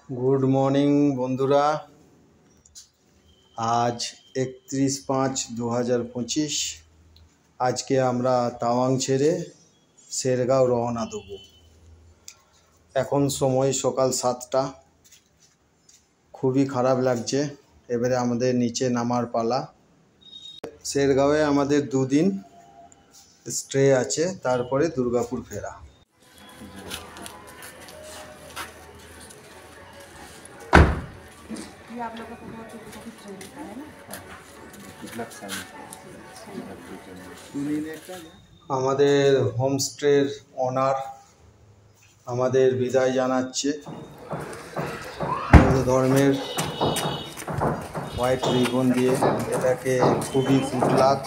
Good morning बंधुरा। आज 31/5/2025 आज के आमरा तावांग छेड़े शेरगांव रवाना देब। एखन समय सकाल 7टा। खूबी खराब लागছে। एबारे आमादेर नीचे नामार पाला। शेरगांवे आमादेर 2 दिन स्टे आछे, तारपरे दुर्गापुर फेरा। আমাদের হোমস্টের ওনার আমাদের বিদায় জানাচ্ছে। বৌদ্ধ ধর্মের হোয়াইট রিবন দিয়ে এটাকে খুবই গুড লাক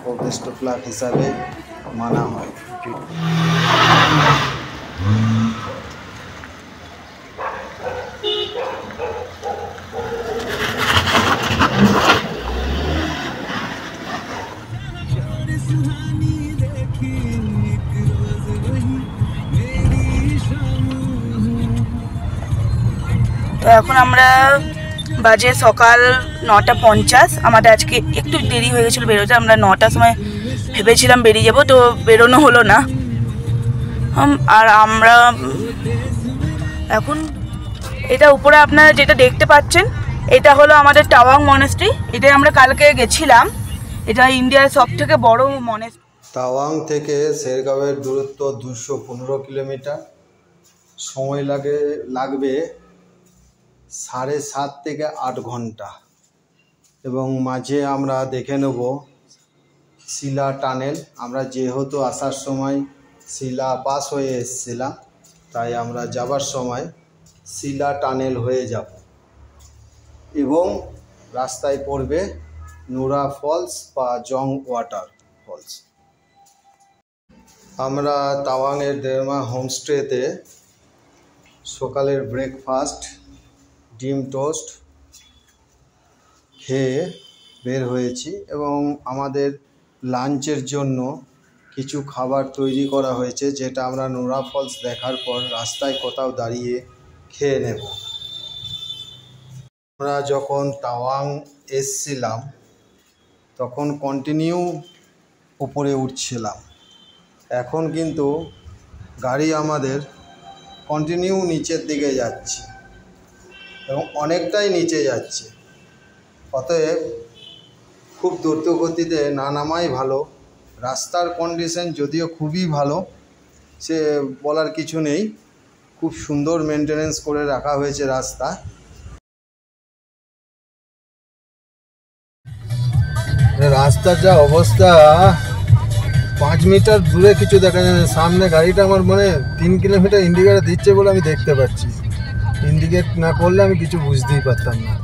ও বেস্ট অফ লাক হিসাবে মানা হয়। তো এখন আমরা বাজে সকাল 9:50। আমাদের আজকে একটু দেরি হয়ে গেছিলো বেরোতে। আমরা 9টার সময় ভেবেছিলাম বেরিয়ে যাব, তো বেরোনো হলো না। আর আমরা এখন এটা উপরে আপনারা যেটা দেখতে পাচ্ছেন, এটা হলো আমাদের টাওয়াং মনেস্ট্রি। এটা আমরা কালকে গেছিলাম। এটা ইন্ডিয়ার সবথেকে বড় মনেস্ট্রি। তাওয়াং থেকে শেরগাঁওয়ের দূরত্ব 215 কিলোমিটার। সময় লাগবে 7.5 থেকে 8 ঘন্টা। এবং মাঝে আমরা দেখে নেব শিলা টানেল। আমরা যেহেতু আসার সময় শিলা পাস হয়ে এসেছিলাম, তাই আমরা যাবার সময় শিলা টানেল হয়ে যাব। এবং রাস্তায় পড়বে নুরা ফলস বা জং ওয়াটার ফলস। আমরা তাওয়াংয়ের দেরমা হোমস্টেতে সকালের ব্রেকফাস্ট ডিম টোস্ট খেয়ে বের হয়েছি এবং আমাদের লাঞ্চের জন্য কিছু খাবার তৈরি করা হয়েছে, যেটা আমরা নুরা ফলস দেখার পর রাস্তায় কোথাও দাঁড়িয়ে খেয়ে নেব। আমরা যখন তাওয়াং এসছিলাম তখন কন্টিনিউ উপরে উঠছিলাম। এখন কিন্তু গাড়ি আমাদের কন্টিনিউ নিচের দিকে যাচ্ছে এবং অনেকটাই নিচে যাচ্ছে। অতএব খুব দ্রুত গতিতে না নামাই ভালো। রাস্তার কন্ডিশন যদিও খুবই ভালো, সে বলার কিছু নেই। খুব সুন্দর মেনটেনেন্স করে রাখা হয়েছে রাস্তা। রাস্তার যা অবস্থা, 5 মিটার দূরে কিছু দেখা যায় না। সামনে গাড়িটা আমার মনে 3 কিলোমিটার ইন্ডিকেটর দিচ্ছে বলে আমি দেখতে পাচ্ছি। ইন্ডিকেট না করলে আমি কিছু বুঝতেই পারতাম না।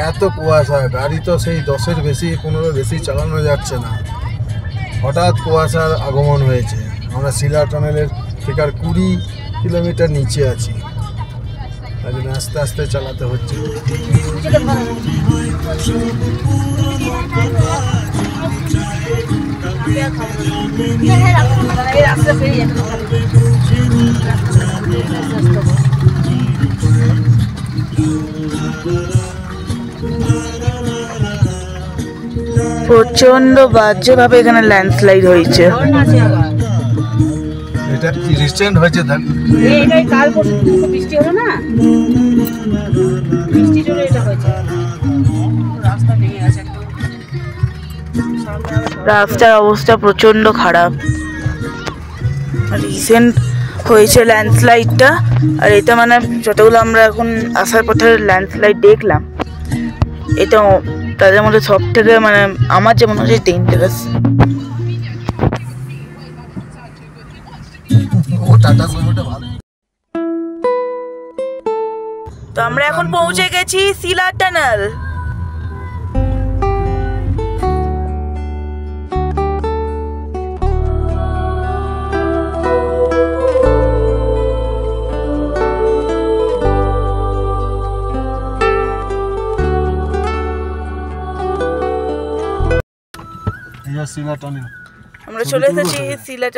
এত কুয়াশা, গাড়ি তো সেই 10-এর বেশি 15 বেশি চালানো যাচ্ছে না। হঠাৎ কুয়াশার আগমন হয়েছে। আমরা শিলা টানেলের থেকে আর 20 কিলোমিটার নিচে আছি, তাই জন্য আস্তে আস্তে চালাতে হচ্ছে। প্রচন্ড বাজেভাবে এখানে ল্যান্ডস্লাইড হয়েছে। এটা রিসেন্ট হয়েছে, এটাই কাল পরশু বৃষ্টি হলো না, বৃষ্টি জন্য এটা হয়েছে। রাস্তা ভেঙে গেছে একদম। রাস্তার অবস্থা প্রচন্ড খারাপ। রিসেন্ট হয়েছে ল্যান্ডস্লাইডটা। আর এটা মানে যতগুলো আমরা এখন আসার পথে ল্যান্ডস্লাইড দেখলাম, এটা তাদের মধ্যে সব থেকে মানে আমার যে মনে হচ্ছে ডেঞ্জারাস। তো আমরা এখন পৌঁছে গেছি শিলা টানেল। আমরা চলে এসেছি শিলা।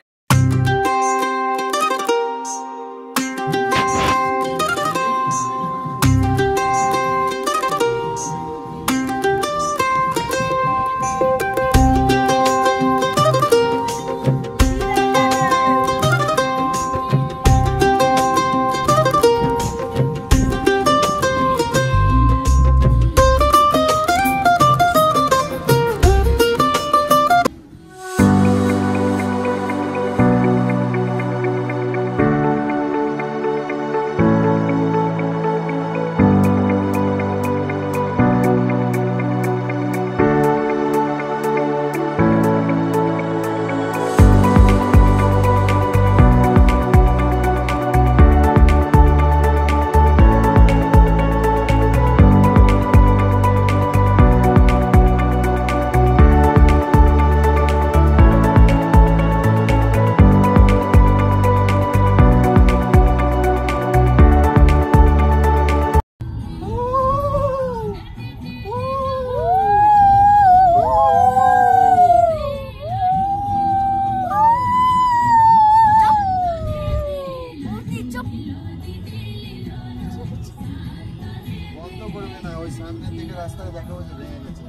করবি না, ওই সামনের দিকে রাস্তায় দেখাবো যে ভেঙে গেছে।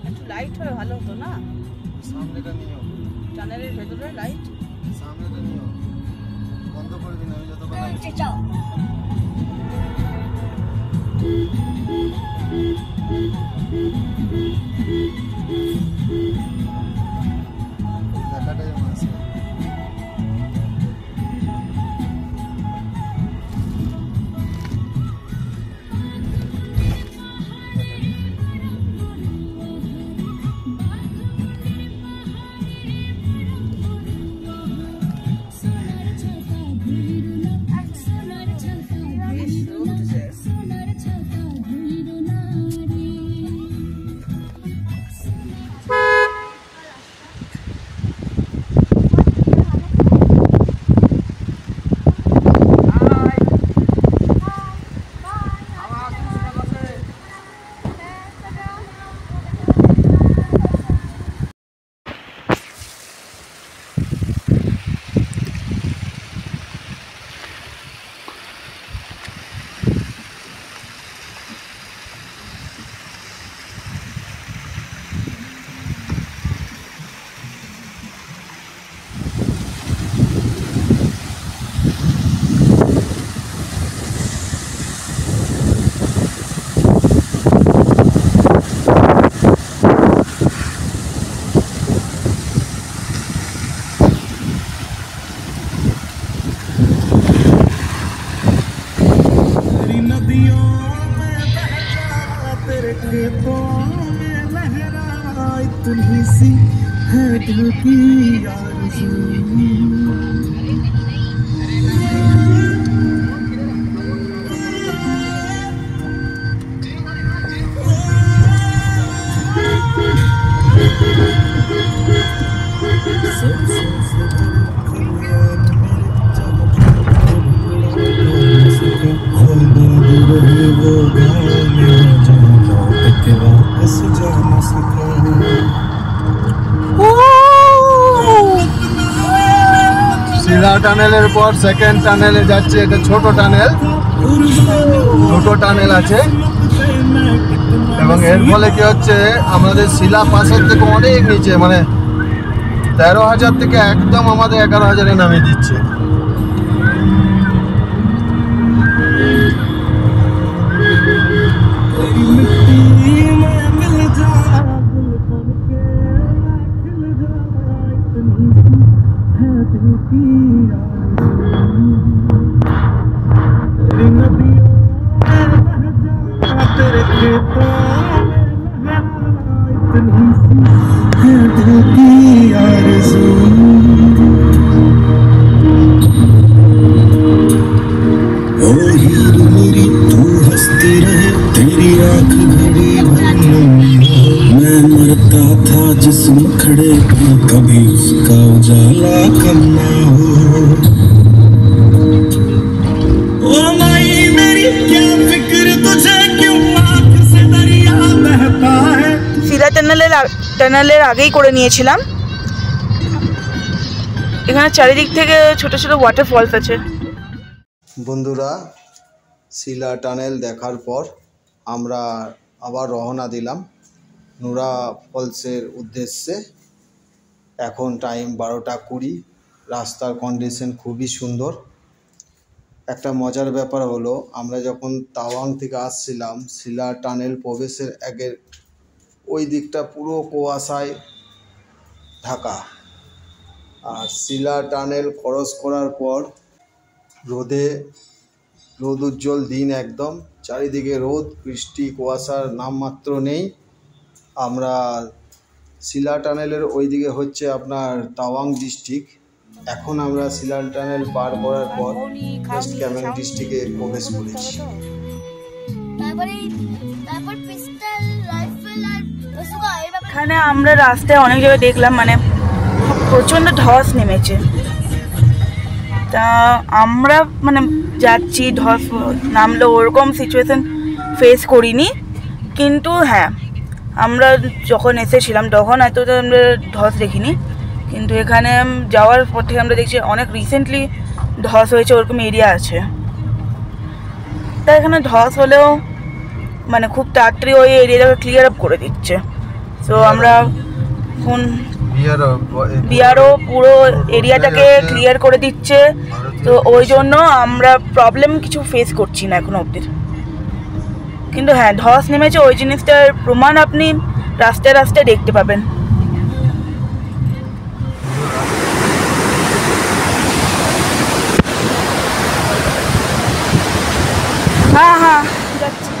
একটু লাইট হলে ভালো হতো না? সামনেটা নিও, টানেলের ভেতরে লাইট। সামনেটা নিও, বন্ধ করবি না, আমি যতক্ষণ দেখাটাই আছে। इतनी सी है दिल की आरज़ू শিলা টানেলের পর সেকেন্ড টানেলে যাচ্ছে। এটা ছোট টানেল, দুটো টানেল আছে এবং এর ফলে কি হচ্ছে আমাদের শিলা পাশের থেকে অনেক নিচে, মানে 13,000 থেকে একদম আমাদের 11,000-এ নামিয়ে দিচ্ছে। जिसम खड़े कभी उसका उजाला कम ना हो। ओ माई मेरी क्या फिक्र तुझे क्यों आँख से दरिया बहता है। শিলা টানেলের আগেই করে নিয়েছিলাম। এখানে চারিদিক থেকে ছোট ছোট ওয়াটারফলস আছে। বন্ধুরা, শিলা টানেল দেখার পর আমরা আবার রওনা দিলাম নুরা ফলসের উদ্দেশ্যে। এখন টাইম 12:20। রাস্তার কন্ডিশন খুবই সুন্দর। একটা মজার ব্যাপার হলো, আমরা যখন তাওয়াং থেকে আসছিলাম শিলা টানেল প্রবেশের আগের ওই দিকটা পুরো কুয়াশায় ঢাকা, আর শিলা টানেল ক্রস করার পর রোদ উজ্জ্বল দিন, একদম চারিদিকে রোদ, বৃষ্টি, কুয়াশার নামমাত্র নেই। আমরা শিলা টানেলের ওইদিকে হচ্ছে আপনার তাওয়াং ডিস্ট্রিক্ট। এখন আমরা শিলা টানেল পার করার পর ওয়েস্ট কামেং ডিস্ট্রিক্টে প্রবেশ করেছি। এখানে আমরা রাস্তায় অনেক জায়গায় দেখলাম মানে প্রচণ্ড ধস নেমেছে। তা আমরা মানে যাচ্ছি, ধস নামলো ওরকম সিচুয়েশন ফেস করিনি। কিন্তু হ্যাঁ, আমরা যখন এসেছিলাম তখন এতটা আমরা ধস দেখিনি, কিন্তু এখানে যাওয়ার পর থেকে আমরা দেখছি অনেক রিসেন্টলি ধস হয়েছে, ওরকম এরিয়া আছে। তাই এখানে ধস হলেও মানে খুব তাড়াতাড়ি ওই এরিয়াটাকে ক্লিয়ার আপ করে দিচ্ছে। তো আমরা ফোন বিআরও পুরো এরিয়াটাকে ক্লিয়ার করে দিচ্ছে, তো ওই জন্য আমরা প্রবলেম কিছু ফেস করছি না এখনো অবধি। কিন্তু হ্যাঁ, ধস নেমেছে ওই জিনিসটার প্রমাণ আপনি রাস্তায় রাস্তায় দেখতে পাবেন। হ্যাঁ হ্যাঁ যাচ্ছি।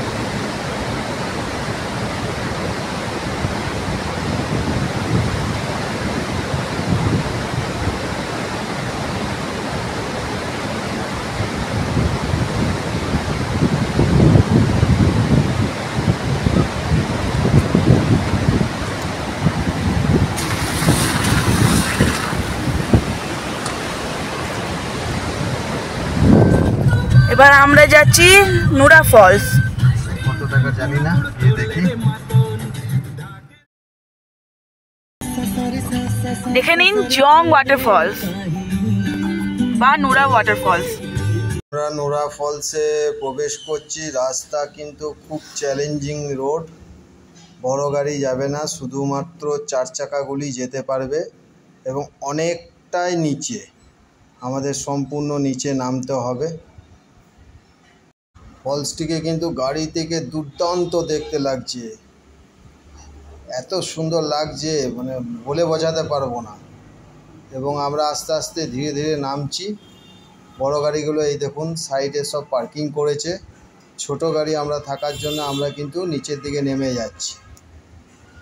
এবার আমরা যাচ্ছি নুরা ফলস। কত টাকা জানি না, দেখি দেখে নিন জং ওয়াটারফলস বা নুরা ওয়াটারফলস। আমরা নুরা ফলসে প্রবেশ করছি। রাস্তা কিন্তু খুব চ্যালেঞ্জিং রোড, বড় গাড়ি যাবে না, শুধুমাত্র 4 চাকাগুলি যেতে পারবে এবং অনেকটাই নিচে, আমাদের সম্পূর্ণ নিচে নামতে হবে। ফলসটিকে কিন্তু গাড়ি থেকে দুর্দান্ত দেখতে লাগছে, এত সুন্দর লাগছে মানে বলে বোঝাতে পারবো না। এবং আমরা আস্তে আস্তে ধীরে ধীরে নামছি। বড় গাড়িগুলো এই দেখুন সাইডে সব পার্কিং করেছে, ছোট গাড়ি আমরা থাকার জন্য আমরা কিন্তু নিচের দিকে নেমে যাচ্ছি।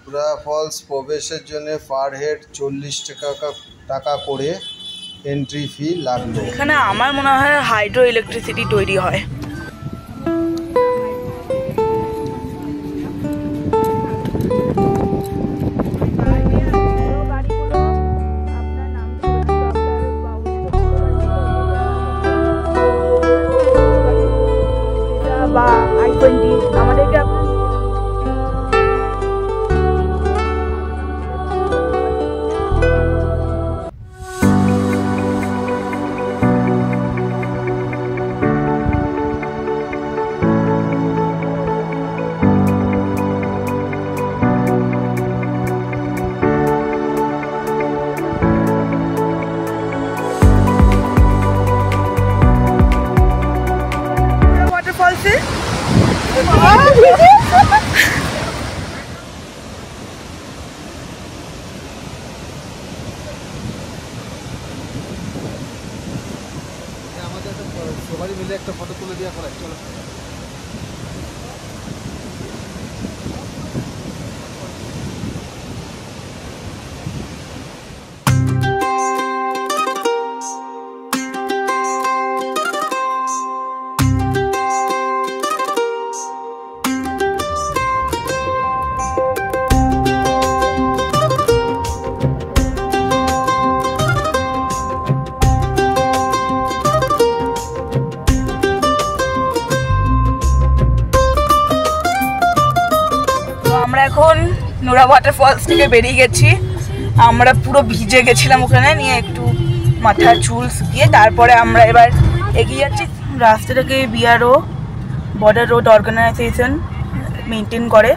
নুরা ফলস প্রবেশের জন্য পার হেড 40 টাকা করে এন্ট্রি ফি লাগলো। এখানে আমার মনে হয় হাইড্রো ইলেকট্রিসিটি তৈরি হয়। বা i20 আমাদেরকে ওয়াটারফলসে আমাদের সবারই মিলে একটা ফটো তুলে দেওয়া করাই, চলো। আমরা এখন নুরা ওয়াটারফলস থেকে বেরিয়ে গেছি। আমরা পুরো ভিজে গেছিলাম ওখানে, নিয়ে একটু মাথার চুল শুকিয়ে তারপরে আমরা এবার এগিয়ে যাচ্ছি। রাস্তাটাকে BRO border road organisation maintain করে,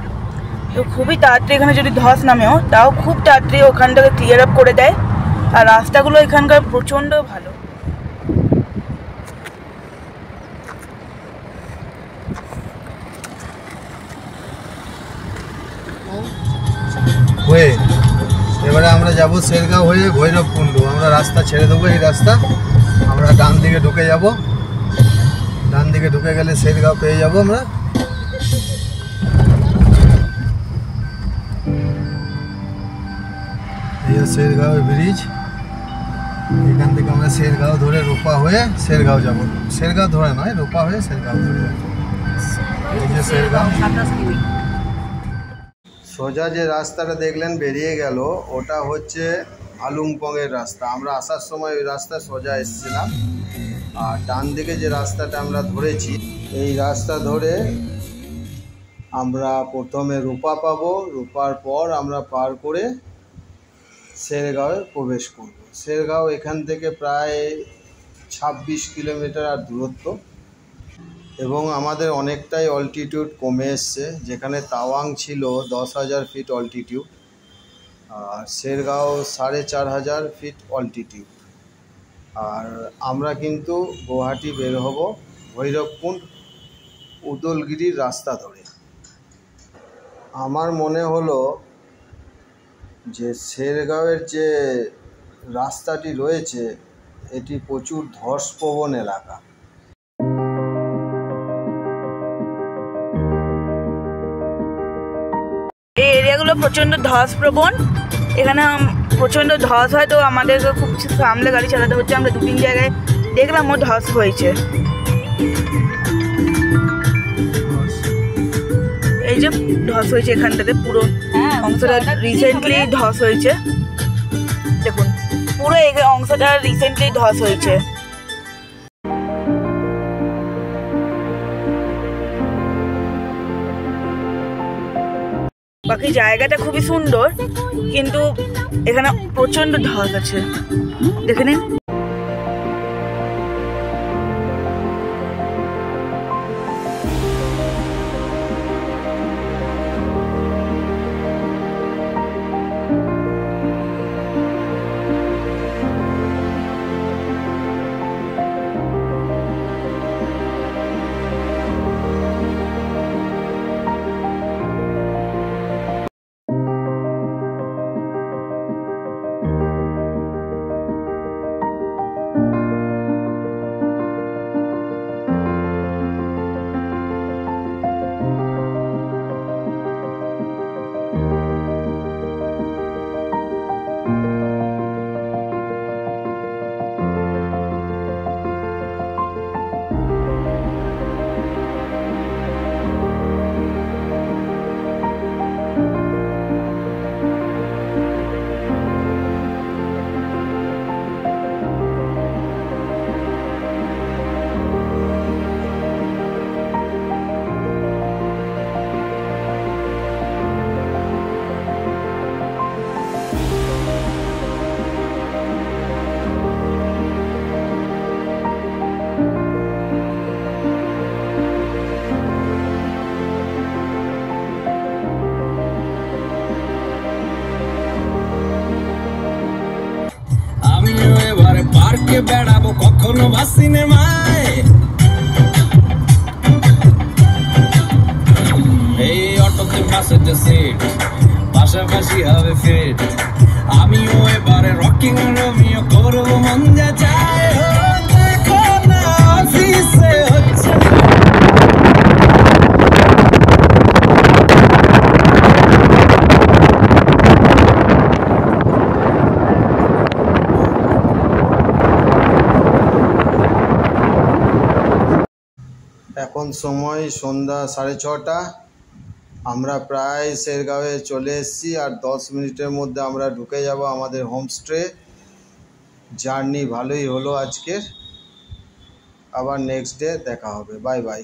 তো খুবই তাড়াতাড়ি এখানে যদি ধস নামেও তাও খুব তাড়াতাড়ি ওখানটাকে ক্লিয়ার আপ করে দেয়। আর রাস্তাগুলো এখানকার প্রচণ্ড ভালো। হয়ে এবারে আমরা যাব শেরগাঁও হয়ে ভৈরবকুণ্ড। আমরা রাস্তা ছেড়ে দেবো, এই রাস্তা আমরা ডান দিকে ঢুকে যাব। ডান দিকে ঢুকে গেলে শেরগাঁও পেয়ে যাব আমরা। এই শেরগাঁও ব্রিজ, এখান থেকে আমরা শেরগাঁও ধরে রোপা হয়ে শেরগাঁও যাব। শেরগাঁও ধরে নয়, রোপা হয়ে শেরগাঁও ধরে যাব। এই যে শেরগাঁও। সোজা যে রাস্তাটা দেখলেন বেরিয়ে গেল, ওটা হচ্ছে আলুমপংয়ের রাস্তা। আমরা আসার সময় ওই রাস্তা সোজা এসেছিলাম। আর ডান দিকে যে রাস্তাটা আমরা ধরেছি, এই রাস্তা ধরে আমরা প্রথমে রূপা পাবো, রূপার পর আমরা পার করে শেরগাঁওয়ে প্রবেশ করব। শেরগাঁও এখান থেকে প্রায় 26 কিলোমিটার আর দূরত্ব, এবং আমাদের অনেকটাই অল্টিটিউড কমে এসছে। যেখানে তাওয়াং ছিল 10,000 ফিট অল্টিটিউড, আর শেরগাঁও 4,500 ফিট অল্টিটিউড। আর আমরা কিন্তু গুয়াহাটি বের হব ভৈরবকুণ্ড উদলগিরির রাস্তা ধরে। আমার মনে হলো যে শেরগাঁওয়ের যে রাস্তাটি রয়েছে এটি প্রচুর ধসপ্রবণ এলাকা। এই এরিয়াগুলো প্রচণ্ড ধসপ্রবণ, এখানে প্রচণ্ড ধস হয়, তো আমাদেরকে খুব সামলে গাড়ি চালাতে হচ্ছে। আমরা 2-3 জায়গায় দেখলাম ও ধস হয়েছে। এই যে ধস হয়েছে এখানটাতে, পুরো অংশটা রিসেন্টলি ধস হয়েছে। দেখুন পুরো এই অংশটা রিসেন্টলি ধস হয়েছে। বাকি জায়গাটা খুবই সুন্দর, কিন্তু এখানে প্রচন্ড ধস আছে, দেখে নিন। পার্কে বেড়াবো কখনো বা সিনেমায়, এই অটোতে পাশে সিট পাশাপাশি হবে ফিট। আমিও এবারে রকিং রোমিও করবো মন যা চায়। দেখো না অফিসে হচ্ছে এখন সময় সন্ধ্যা 6:30। আমরা প্রায় শেরগাঁওয়ে চলে এসেছি, আর 10 মিনিটের মধ্যে আমরা ঢুকে যাব আমাদের হোমস্টে। জার্নি ভালোই হলো আজকের, আবার নেক্সট ডে দেখা হবে। Bye bye.